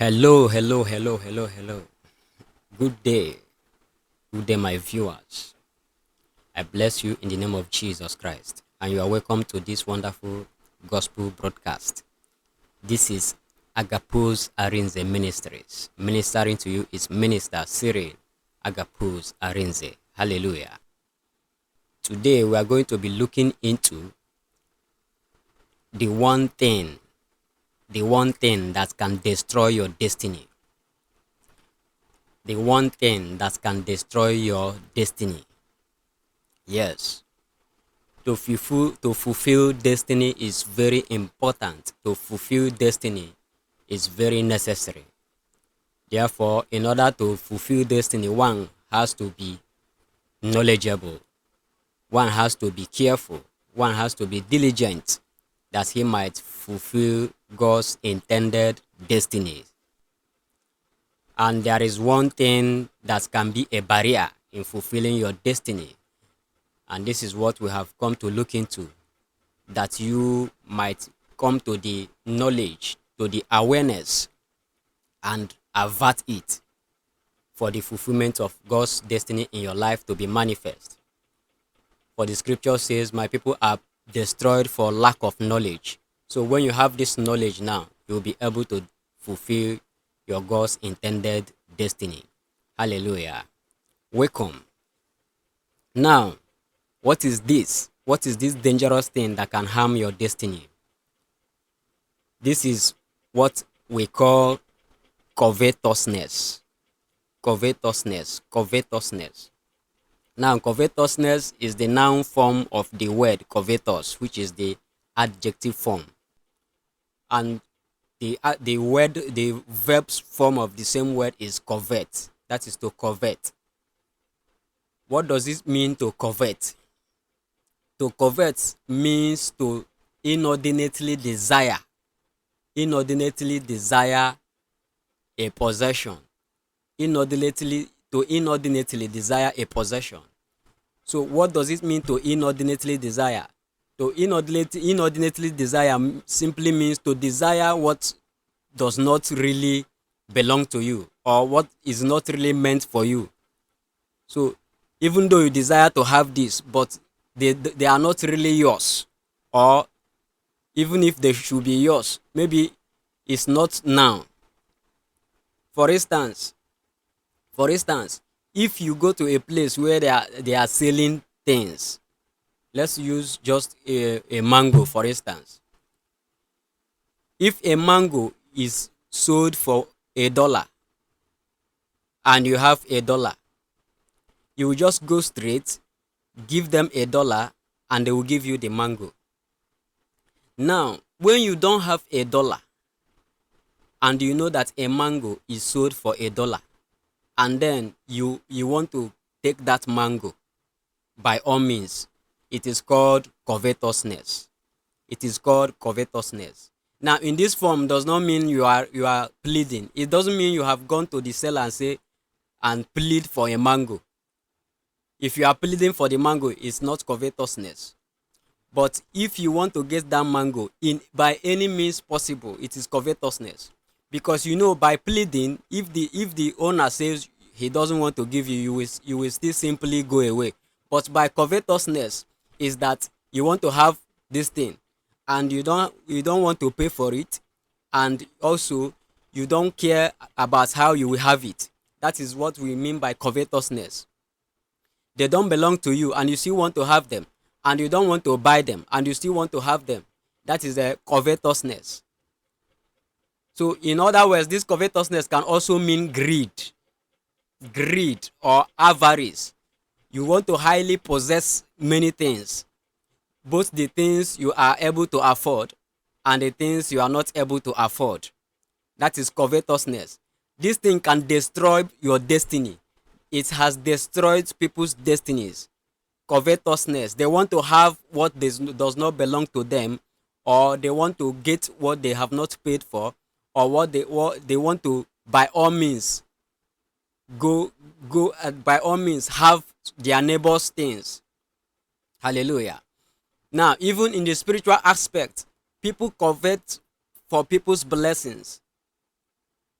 Hello, hello, hello, hello, hello. Good day. Good day, my viewers. I bless you in the name of Jesus Christ. And you are welcome to this wonderful gospel broadcast. This is Agapos Arinze Ministries. Ministering to you is Minister Cyril Agapos Arinze. Hallelujah. Today we are going to be looking into the one thing, the one thing that can destroy your destiny. The one thing that can destroy your destiny. Yes, to fulfill destiny is very important. To fulfill destiny is very necessary. Therefore, in order to fulfill destiny, one has to be knowledgeable. One has to be careful. One has to be diligent that he might fulfill God's intended destiny. And there is one thing that can be a barrier in fulfilling your destiny. And this is what we have come to look into, that you might come to the knowledge, to the awareness, and avert it for the fulfillment of God's destiny in your life to be manifest. For the scripture says, my people are destroyed for lack of knowledge. So when you have this knowledge now, you'll be able to fulfill your God's intended destiny. Hallelujah. Welcome. Now, what is this? What is this dangerous thing that can harm your destiny? This is what we call covetousness. Covetousness. Now, covetousness is the noun form of the word covetous, which is the adjective form. And the verb form of the same word is covet. That is to covet. What does it mean to covet? To covet means to inordinately desire a possession, inordinately desire a possession. So what does it mean to inordinately desire? To inordinately desire simply means to desire what does not really belong to you, or what is not really meant for you. So even though you desire to have this, but they are not really yours, or even if they should be yours, maybe it's not now. For instance, if you go to a place where they are selling things, let's use just a mango for instance. If a mango is sold for $1 and you have $1, you will just go straight, give them $1, and they will give you the mango. Now, when you don't have $1 and you know that a mango is sold for $1, and then you want to take that mango, by all means, it is called covetousness. It is called covetousness. Now, in this form does not mean you are pleading. It doesn't mean you have gone to the seller and say and plead for a mango. If you are pleading for the mango, it's not covetousness. But if you want to get that mango in by any means possible, it is covetousness. Because you know, by pleading, if the owner says he doesn't want to give you, you will still simply go away. But by covetousness is that you want to have this thing, and you don't want to pay for it, and also you don't care about how you will have it. That is what we mean by covetousness. They don't belong to you and you still want to have them, and you don't want to buy them and you still want to have them. That is a covetousness. So in other words, this covetousness can also mean greed or avarice. You want to highly possess many things, both the things you are able to afford and the things you are not able to afford. That is covetousness. This thing can destroy your destiny. It has destroyed people's destinies. Covetousness. They want to have what does not belong to them, or they want to get what they have not paid for, or what they want to by all means go by all means have their neighbors' things. Hallelujah. Now, even in the spiritual aspect, people covet for people's blessings.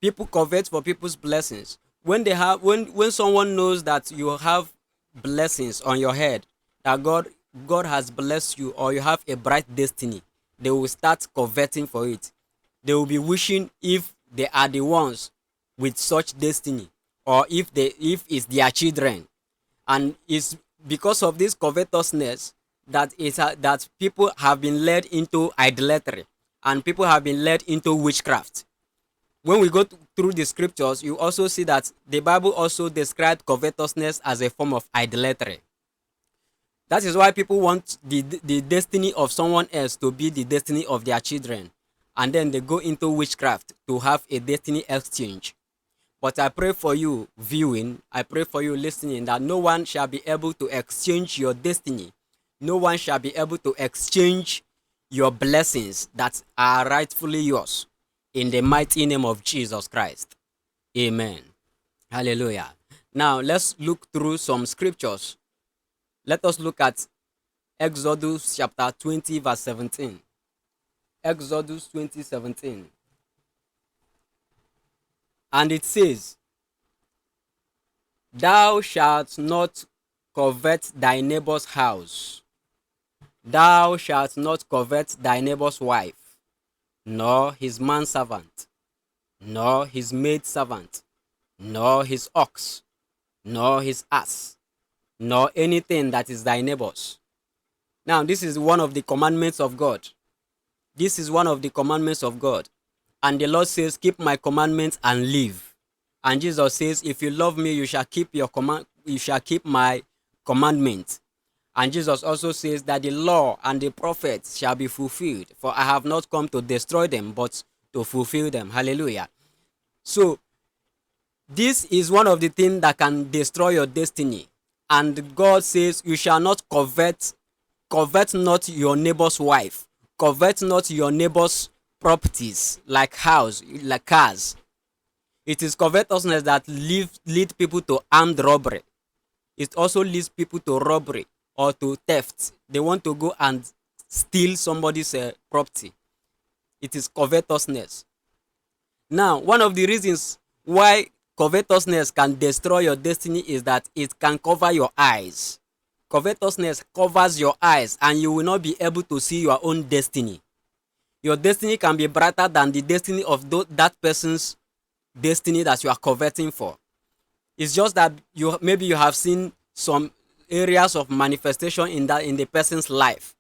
People covet for people's blessings. When someone knows that you have blessings on your head, that God has blessed you, or you have a bright destiny, they will start coveting for it. They will be wishing if they are the ones with such destiny, or if it's their children. And it's because of this covetousness that people have been led into idolatry, and people have been led into witchcraft. When we go through the scriptures, you also see that the Bible also described covetousness as a form of idolatry. That is why people want the destiny of someone else to be the destiny of their children, and then they go into witchcraft to have a destiny exchange. But I pray for you viewing, I pray for you listening, that no one shall be able to exchange your destiny. No one shall be able to exchange your blessings that are rightfully yours, in the mighty name of Jesus Christ. Amen. Hallelujah. Now let's look through some scriptures. Let us look at Exodus chapter 20 verse 17. Exodus 20:17. And it says, "Thou shalt not covet thy neighbor's house. Thou shalt not covet thy neighbor's wife, nor his manservant, nor his maidservant, nor his ox, nor his ass, nor anything that is thy neighbor's." Now, this is one of the commandments of God. This is one of the commandments of God. And the Lord says, "Keep my commandments and live." And Jesus says, "If you love me, you shall keep my commandments." And Jesus also says that the law and the prophets shall be fulfilled, for I have not come to destroy them, but to fulfill them. Hallelujah. So this is one of the things that can destroy your destiny. And God says, "You shall not covet not your neighbor's wife, covet not your neighbor's properties, like house, like cars." It is covetousness that lead people to armed robbery. It also leads people to robbery or to theft. They want to go and steal somebody's property. It is covetousness. Now, one of the reasons why covetousness can destroy your destiny is that it can cover your eyes. Covetousness covers your eyes, and you will not be able to see your own destiny. Your destiny can be brighter than the destiny of that person's destiny that you are coveting for. It's just that maybe you have seen some areas of manifestation in the person's life,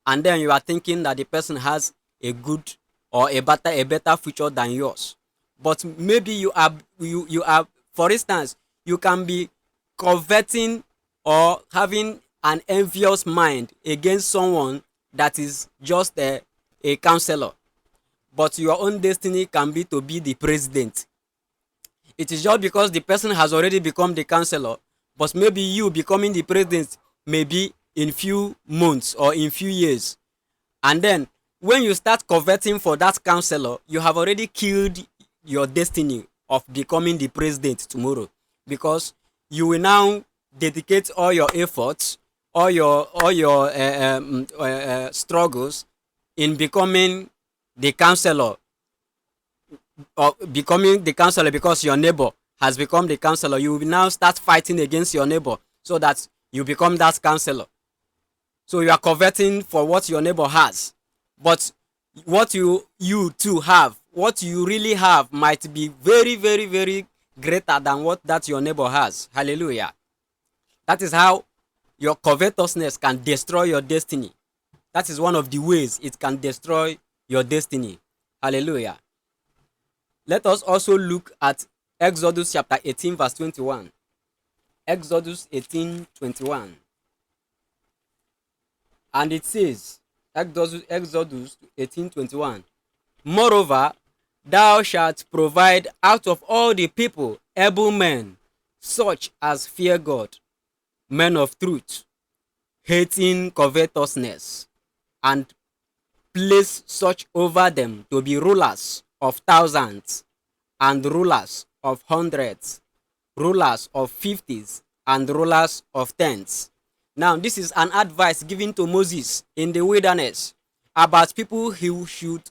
and then you are thinking that the person has a good or a better future than yours. But maybe you are, for instance, you can be coveting or having an envious mind against someone that is just a counselor, but your own destiny can be to be the president. It is just because the person has already become the counselor, but maybe you becoming the president maybe in few months or in few years. And then when you start coveting for that counselor, you have already killed your destiny of becoming the president tomorrow, because you will now dedicate all your efforts, all your struggles in becoming the counselor, or becoming the counselor because your neighbor has become the counselor. You will now start fighting against your neighbor so that you become that counselor. So you are coveting for what your neighbor has, but what you too have, what you really have, might be very, very, very greater than what that your neighbor has. Hallelujah. That is how your covetousness can destroy your destiny. That is one of the ways it can destroy your destiny. Hallelujah. Let us also look at Exodus chapter 18 verse 21. Exodus 18:21. And it says, Exodus 18:21, "Moreover, thou shalt provide out of all the people able men, such as fear God, men of truth, hating covetousness, and place such over them to be rulers of thousands, and rulers of hundreds, rulers of fifties, and rulers of tens." Now, this is an advice given to Moses in the wilderness about people he should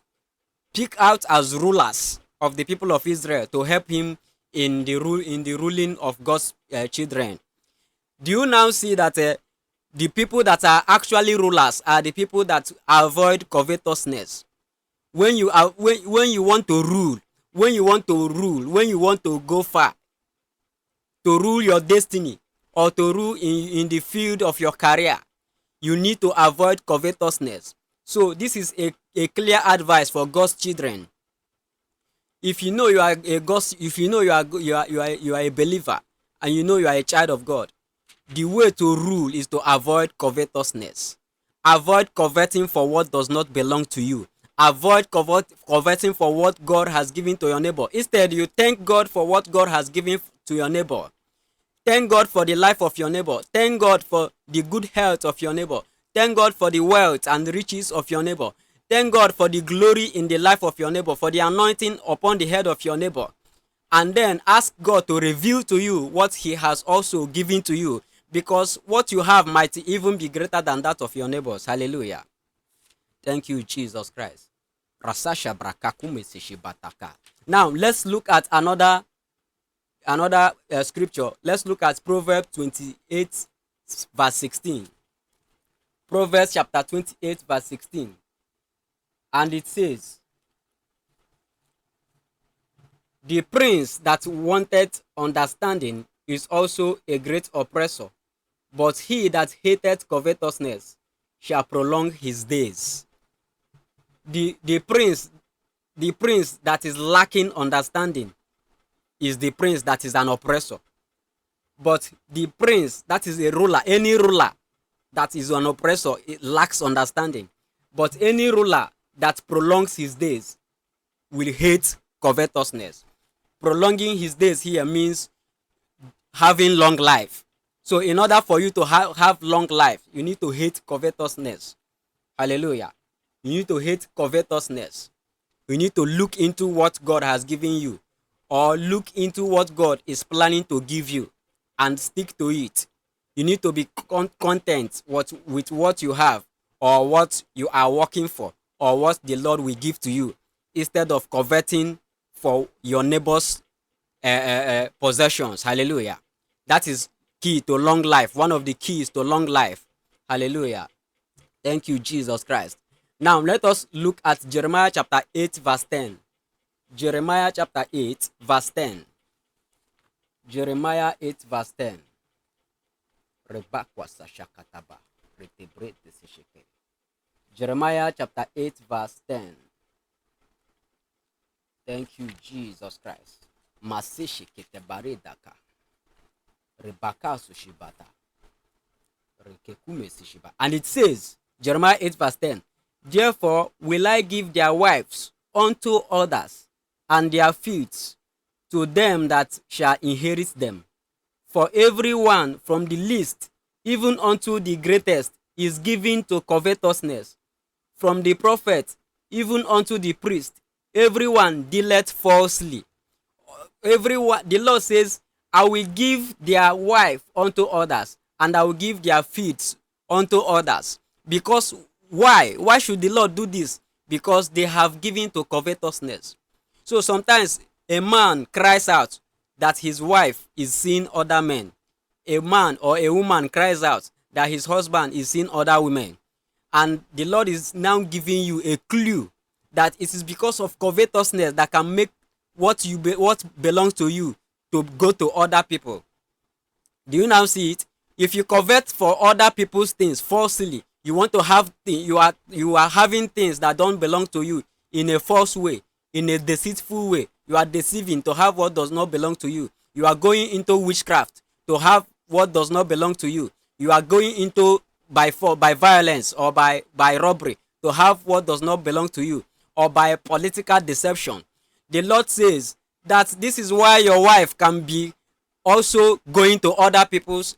pick out as rulers of the people of Israel to help him in the ruling of God's children. Do you now see that the people that are actually rulers are the people that avoid covetousness? When you are when you want to rule, when you want to rule, when you want to go far, to rule your destiny or to rule in the field of your career, you need to avoid covetousness. So this is a clear advice for God's children. If you know you are a God, if you know you are a believer, and you know you are a child of God, the way to rule is to avoid covetousness. Avoid coveting for what does not belong to you. Avoid coveting for what God has given to your neighbor. Instead, you thank God for what God has given to your neighbor. Thank God for the life of your neighbor. Thank God for the good health of your neighbor. Thank God for the wealth and riches of your neighbor. Thank God for the glory in the life of your neighbor, for the anointing upon the head of your neighbor. And then ask God to reveal to you what he has also given to you, because what you have might even be greater than that of your neighbors. Hallelujah. Thank you, Jesus Christ. Now let's look at another scripture. Let's look at Proverbs 28 verse 16. Proverbs chapter 28 verse 16. And it says, the prince that wanted understanding is also a great oppressor, but he that hateth covetousness shall prolong his days. The prince that is lacking understanding is the prince that is an oppressor. But the prince that is a ruler, any ruler that is an oppressor, it lacks understanding. But any ruler that prolongs his days will hate covetousness. Prolonging his days here means having long life. So in order for you to have long life, you need to hate covetousness. Hallelujah. You need to hate covetousness. You need to look into what God has given you, or look into what God is planning to give you, and stick to it. You need to be content with what you have, or what you are working for, or what the Lord will give to you, instead of coveting for your neighbor's possessions. Hallelujah. That is key to long life. One of the keys to long life. Hallelujah. Thank you, Jesus Christ. Now let us look at Jeremiah chapter 8 verse 10. Jeremiah chapter 8 verse 10. Jeremiah 8 verse 10. Jeremiah chapter 8 verse 10. Thank you, Jesus Christ. And it says, Jeremiah 8 verse 10, therefore will I give their wives unto others, and their fields to them that shall inherit them. For every one from the least even unto the greatest is given to covetousness. From the prophet even unto the priest, everyone dealeth falsely. Everyone, the Lord says, I will give their wife unto others, and I will give their fields unto others. Because why? Why should the Lord do this? Because they have given to covetousness. So sometimes a man cries out that his wife is seeing other men. A man or a woman cries out that his husband is seeing other women. And the Lord is now giving you a clue that it is because of covetousness that can make what belongs to you to go to other people. Do you now see it? If you covet for other people's things falsely, you want to have you are having things that don't belong to you in a false way, in a deceitful way. You are deceiving to have what does not belong to you. You are going into witchcraft to have what does not belong to you. You are going into by violence or by robbery to have what does not belong to you, or by political deception. The Lord says that this is why your wife can be also going to other people's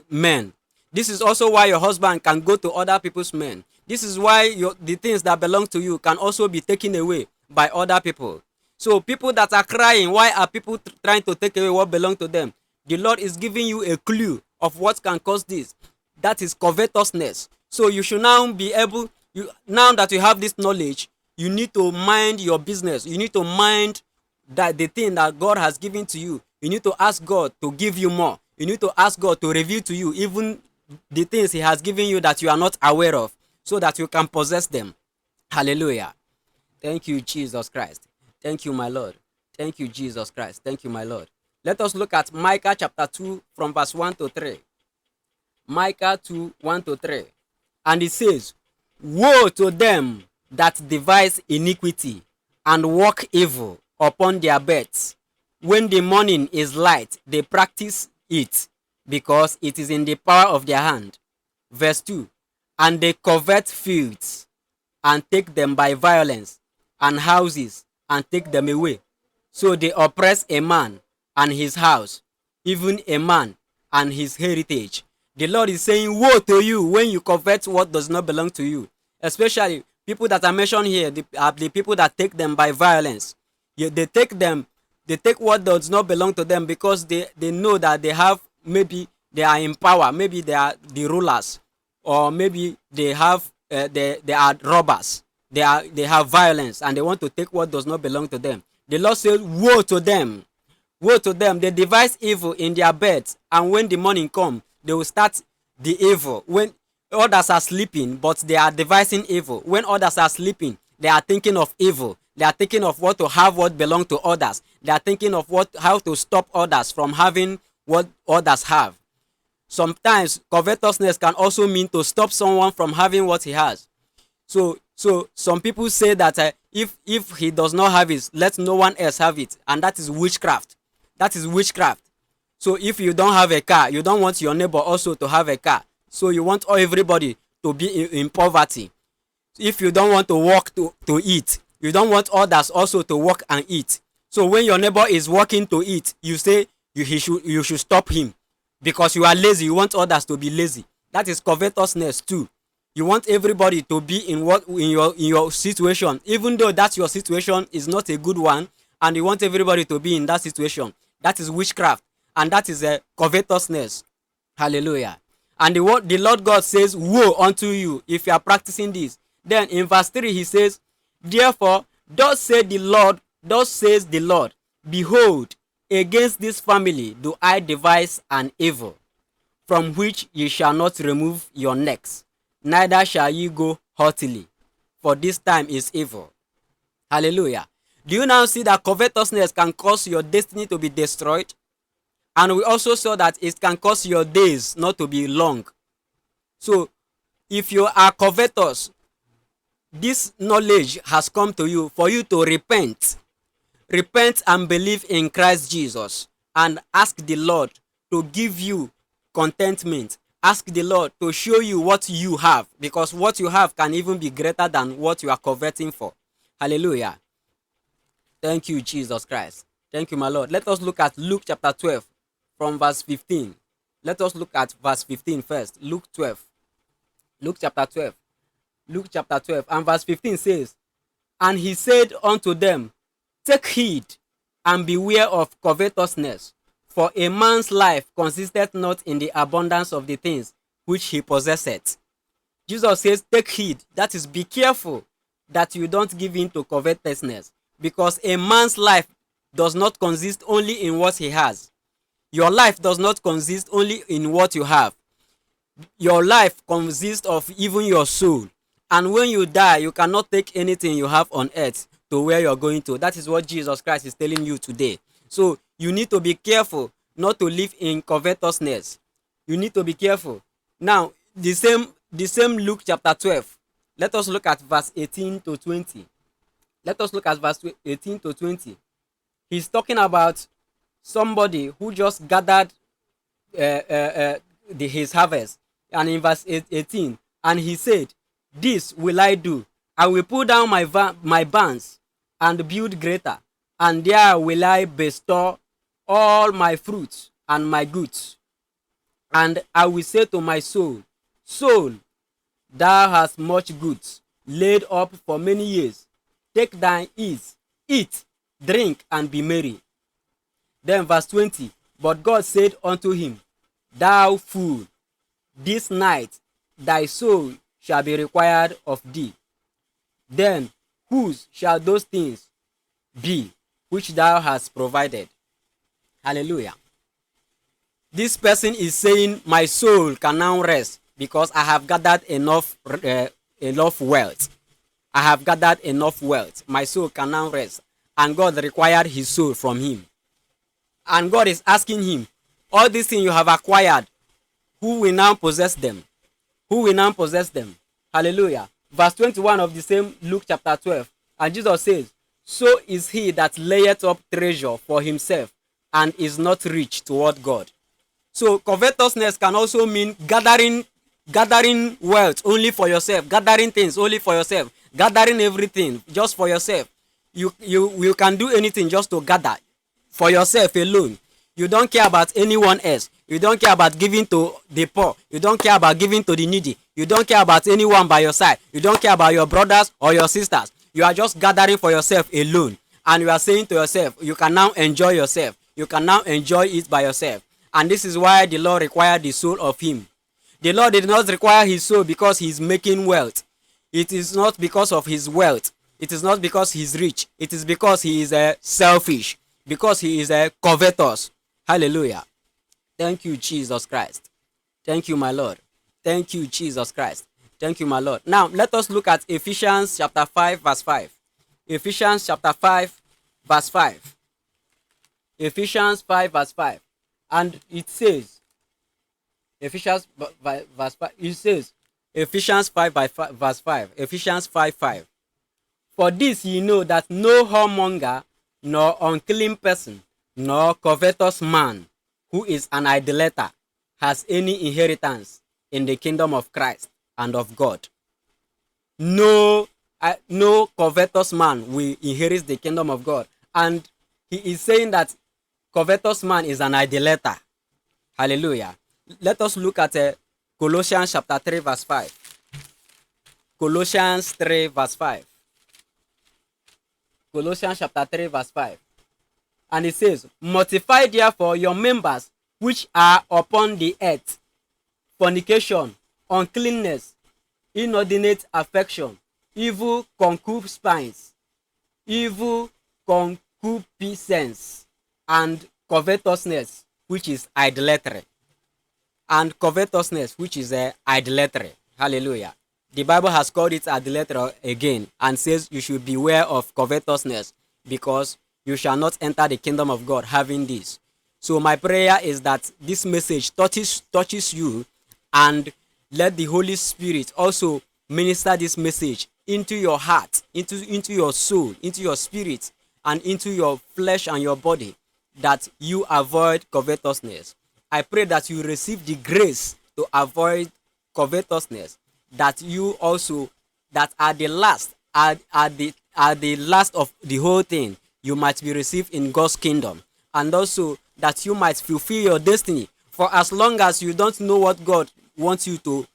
men. This is also why your husband can go to other people's men. This is why the things that belong to you can also be taken away by other people. So people that are crying, why are people trying to take away what belongs to them? The Lord is giving you a clue of what can cause this. That is covetousness. So you should now be able, now that you have this knowledge, You need to mind your business. You need to mind that the thing that God has given to you. You need to ask God to give you more. You need to ask God to reveal to you even the things He has given you that you are not aware of, so that you can possess them. Hallelujah. Thank you, Jesus Christ. Thank you, my Lord. Thank you, Jesus Christ. Thank you, my Lord. Let us look at Micah chapter 2 from verse 1 to 3. Micah 2, 1 to 3. And it says, woe to them that devise iniquity and work evil upon their beds. When the morning is light, they practice it, because it is in the power of their hand. Verse 2. And they covet fields and take them by violence, and houses and take them away. So they oppress a man and his house, even a man and his heritage. The Lord is saying, woe to you when you covet what does not belong to you. Especially people that are mentioned here are the people that take them by violence. They take what does not belong to them, because they know that they have, maybe they are in power, maybe they are the rulers, or maybe they have they are robbers. They have violence, and they want to take what does not belong to them. The Lord says, woe to them. Woe to them. They devise evil in their beds, and when the morning comes, they will start the evil. When others are sleeping, but they are devising evil. When others are sleeping, they are thinking of evil. They are thinking of what to have what belongs to others. They are thinking of how to stop others from having what others have. Sometimes covetousness can also mean to stop someone from having what he has. So some people say that if he does not have it, let no one else have it, and that is witchcraft. That is witchcraft. So if you don't have a car, you don't want your neighbor also to have a car. So you want everybody to be in poverty. If you don't want to work to eat, you don't want others also to work and eat. So when your neighbor is working to eat, you say you should stop him, because you are lazy. You want others to be lazy. That is covetousness too. You want everybody to be in your situation, even though that your situation is not a good one, and you want everybody to be in that situation. That is witchcraft, and that is a covetousness. Hallelujah. And the Lord God says, woe unto you if you are practicing this. Then in verse 3 he says, therefore thus says the Lord, behold, against this family do I devise an evil, from which ye shall not remove your necks, neither shall ye go haughtily, for this time is evil. Hallelujah. Do you now see that covetousness can cause your destiny to be destroyed? And we also saw that it can cause your days not to be long. So if you are covetous, this knowledge has come to you for you to repent. Repent and believe in Christ Jesus, and ask the Lord to give you contentment. Ask the Lord to show you what you have, because what you have can even be greater than what you are coveting for. Hallelujah. Thank you, Jesus Christ. Thank you, my Lord. Let us look at Luke chapter 12 from verse 15. Let us look at verse 15 first. Luke 12. Luke chapter 12. Luke chapter 12 and verse 15 says, and he said unto them, take heed and beware of covetousness, for a man's life consisteth not in the abundance of the things which he possesseth. Jesus says, take heed. That is, be careful that you don't give in to covetousness, because a man's life does not consist only in what he has. Your life does not consist only in what you have. Your life consists of even your soul. And when you die, you cannot take anything you have on earth to where you're going to. That is what Jesus Christ is telling you today. So you need to be careful not to live in covetousness. You need to be careful. Now, the same Luke chapter 12. Let us look at verse 18 to 20. Let us look at verse 18 to 20. He's talking about somebody who just gathered his harvest. And in verse 18, and he said, this will I do. I will pull down my barns and build greater, and there will I bestow all my fruits and my goods. And I will say to my soul, soul, thou hast much goods laid up for many years. Take thine ease, eat, drink, and be merry. Then verse 20, but God said unto him, thou fool, this night thy soul shall be required of thee. Then whose shall those things be which thou hast provided? Hallelujah. This person is saying, my soul can now rest because I have gathered enough wealth. I have gathered enough wealth. My soul can now rest. And God required his soul from him. And God is asking him, all these things you have acquired, who will now possess them? Who will now possess them? Hallelujah. Verse 21 of the same Luke chapter 12. And Jesus says, so is he that layeth up treasure for himself and is not rich toward God. So covetousness can also mean gathering wealth only for yourself, gathering things only for yourself, gathering everything just for yourself. You can do anything just to gather for yourself alone. You don't care about anyone else. You don't care about giving to the poor. You don't care about giving to the needy. You don't care about anyone by your side. You don't care about your brothers or your sisters. You are just gathering for yourself alone. And you are saying to yourself, you can now enjoy yourself. You can now enjoy it by yourself. And this is why the Lord required the soul of him. The Lord did not require his soul because he is making wealth. It is not because of his wealth. It is not because he is rich. It is because he is selfish. Because he is covetous. Hallelujah. Thank you, Jesus Christ. Thank you, my Lord. Thank you, Jesus Christ. Thank you, my Lord. Now, let us look at Ephesians chapter 5, verse 5. Ephesians chapter 5, verse 5. Ephesians 5, verse 5. And it says, Ephesians verse 5, it says, Ephesians 5, verse 5. Ephesians 5, 5. For this ye know that no whoremonger, nor unclean person, nor covetous man, who is an idolater, has any inheritance in the kingdom of Christ and of God. No covetous man will inherit the kingdom of God. And he is saying that covetous man is an idolater. Hallelujah. Let us look at Colossians chapter 3, verse 5. Colossians 3, verse 5. Colossians chapter 3, verse 5. And it says, mortify therefore your members which are upon the earth, fornication, uncleanness, inordinate affection, evil concupiscence, evil concupiscence, and covetousness, which is idolatry. And covetousness, which is idolatry. Hallelujah. The Bible has called it idolatry again and says you should beware of covetousness because you shall not enter the kingdom of God having this. So my prayer is that this message touches you, and let the Holy Spirit also minister this message into your heart, into your soul, into your spirit, and into your flesh and your body, that you avoid covetousness. I pray that you receive the grace to avoid covetousness, that you also, that at the last of the whole thing, you might be received in God's kingdom, and also that you might fulfill your destiny. For as long as you don't know what God wants you to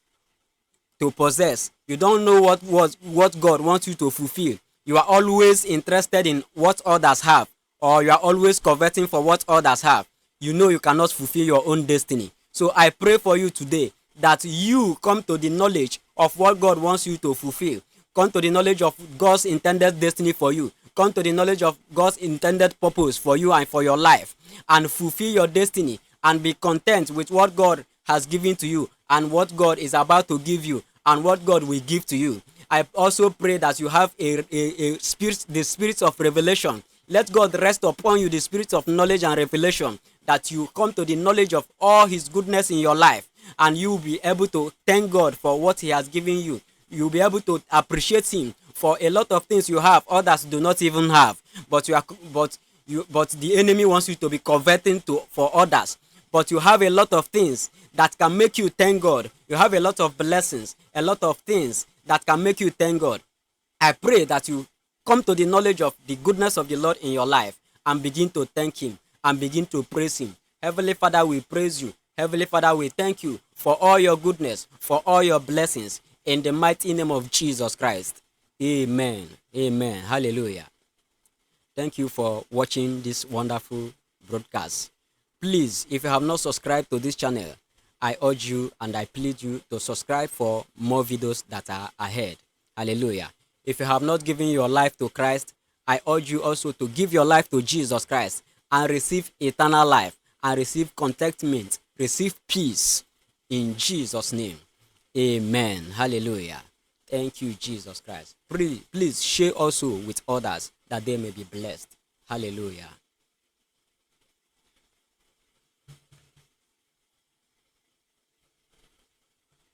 possess, you don't know what God wants you to fulfill, you are always interested in what others have, or you are always coveting for what others have, you know you cannot fulfill your own destiny. So I pray for you today that you come to the knowledge of what God wants you to fulfill. Come to the knowledge of God's intended destiny for you. Come to the knowledge of God's intended purpose for you and for your life, and fulfill your destiny and be content with what God has given to you and what God is about to give you and what God will give to you. I also pray that you have a spirit, the spirit of revelation. Let God rest upon you the spirit of knowledge and revelation, that you come to the knowledge of all his goodness in your life, and you will be able to thank God for what he has given you. You'll be able to appreciate him for a lot of things you have others do not even have, but the enemy wants you to be coveting for others. But you have a lot of things that can make you thank God. You have a lot of blessings, a lot of things that can make you thank God. I pray that you come to the knowledge of the goodness of the Lord in your life and begin to thank him and begin to praise him. Heavenly Father, we praise you. Heavenly Father, we thank you for all your goodness, for all your blessings, in the mighty name of Jesus Christ. Amen. Amen. Hallelujah. Thank you for watching this wonderful broadcast. Please, if you have not subscribed to this channel, I urge you and I plead you to subscribe for more videos that are ahead. Hallelujah. If you have not given your life to Christ, I urge you also to give your life to Jesus Christ and receive eternal life and receive contentment, receive peace in Jesus' name. Amen. Hallelujah. Thank you, Jesus Christ. Please share also with others that they may be blessed. Hallelujah.